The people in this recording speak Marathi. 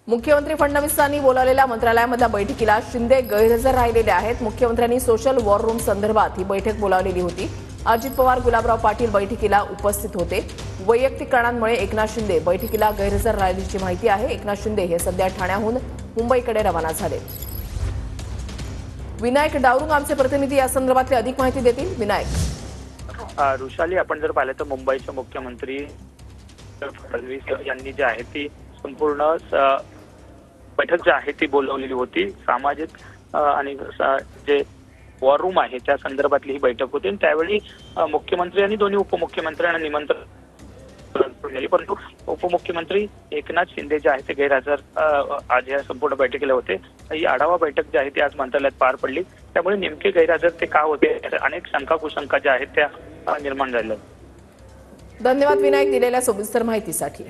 मुख्यमंत्री फडणवीसांनी बोलावलेल्या मंत्रालयामधल्या बैठकीला शिंदे गैरहजर राहिलेले आहेत। मुख्यमंत्र्यांनी सोशल वॉर रूम संदर्भात ही बैठक बोलावलेली होती। अजित पवार, गुलाबराव पाटील बैठकीला उपस्थित होते। वैयक्तिक कारणांमुळे एकनाथ शिंदे बैठकीला गैरहजर राहिल्याची माहिती आहे। एकनाथ शिंदे हे सध्या ठाण्याहून मुंबईकडे रवाना झाले। विनायक डावरुंग आमचे प्रतिनिधी या संदर्भातली अधिक माहिती देतील। विनायक। रुशाली, आपण जर पाहिलं तर मुंबईचे मुख्यमंत्री फडणवीस यांनी जी आहे ती संपूर्ण बैठक जी आहे ती बोलवलेली होती। सामाजिक आणि जे वॉर रूम आहे त्या संदर्भातली ही बैठक होती। त्यावेळी मुख्यमंत्री आणि दोन्ही उपमुख्यमंत्र्यांना निमंत्रण दिले, परंतु उपमुख्यमंत्री एकनाथ शिंदे जे आहे ते गैरहजर आज या संपूर्ण बैठकीला होते। ही आढावा बैठक जी आहे ती आज मंत्रालयात पार पडली। त्यामुळे नेमके गैरहजर ते का होते, अनेक शंका कुशंका ज्या आहेत त्या निर्माण झाल्या। धन्यवाद विनायक दिलेल्या सविस्तर माहितीसाठी।